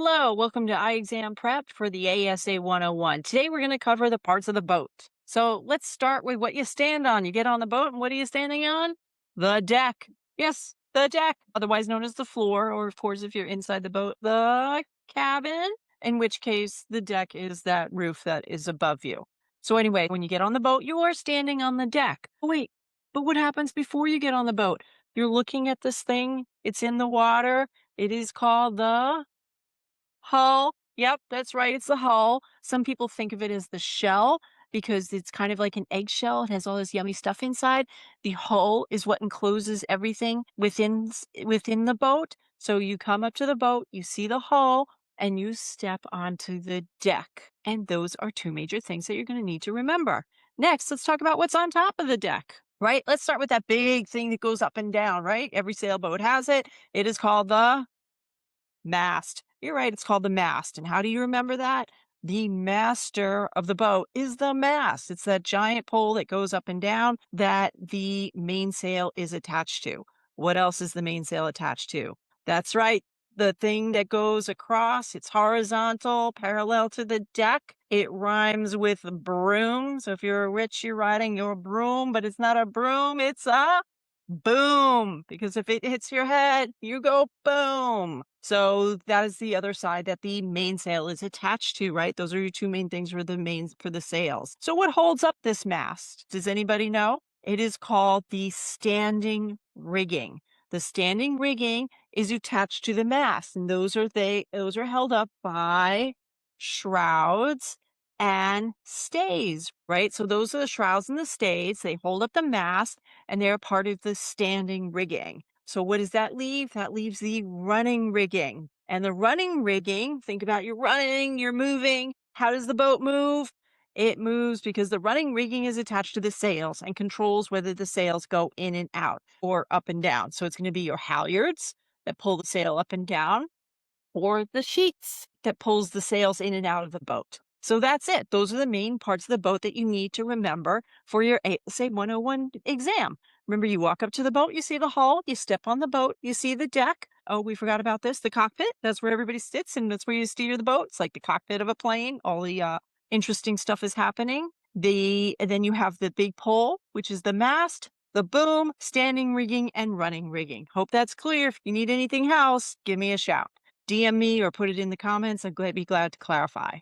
Hello, welcome to iExamPrep for the ASA 101. Today we're going to cover the parts of the boat. So let's start with what you stand on. You get on the boat, and what are you standing on? The deck. Yes, the deck, otherwise known as the floor, or of course, if you're inside the boat, the cabin, in which case the deck is that roof that is above you. So anyway, when you get on the boat, you are standing on the deck. Oh, wait, but what happens before you get on the boat? You're looking at this thing, it's in the water. It is called the hull. Yep, that's right. It's the hull. Some people think of it as the shell because it's kind of like an eggshell. It has all this yummy stuff inside. The hull is what encloses everything within the boat. So you come up to the boat, you see the hull, and you step onto the deck. And those are two major things that you're going to need to remember. Next, let's talk about what's on top of the deck. Right? Let's start with that big thing that goes up and down, right? Every sailboat has it. It is called the mast. You're right, it's called the mast. And how do you remember that? The master of the boat is the mast. It's that giant pole that goes up and down that the mainsail is attached to. What else is the mainsail attached to? That's right, the thing that goes across. It's horizontal, parallel to the deck. It rhymes with broom. So if you're rich, you're riding your broom, but it's not a broom, it's a boom, because if it hits your head, you go boom. So that is the other side that the mainsail is attached to, right? Those are your two main things for the sails. So what holds up this mast? Does anybody know? It is called the standing rigging. The standing rigging is attached to the mast, and those are held up by shrouds and stays, right? So those are the shrouds and the stays. They hold up the mast and they're part of the standing rigging. So what does that leave? That leaves the running rigging. And the running rigging, think about you're running, you're moving. How does the boat move? It moves because the running rigging is attached to the sails and controls whether the sails go in and out or up and down. So it's going to be your halyards that pull the sail up and down, or the sheets that pulls the sails in and out of the boat. So that's it. Those are the main parts of the boat that you need to remember for your ASA 101 exam. Remember, you walk up to the boat, you see the hull, you step on the boat, you see the deck. Oh, we forgot about this, the cockpit. That's where everybody sits, and that's where you steer the boat. It's like the cockpit of a plane. All the interesting stuff is happening. And then you have the big pole, which is the mast, the boom, standing rigging, and running rigging. Hope that's clear. If you need anything else, give me a shout. DM me or put it in the comments. Be glad to clarify.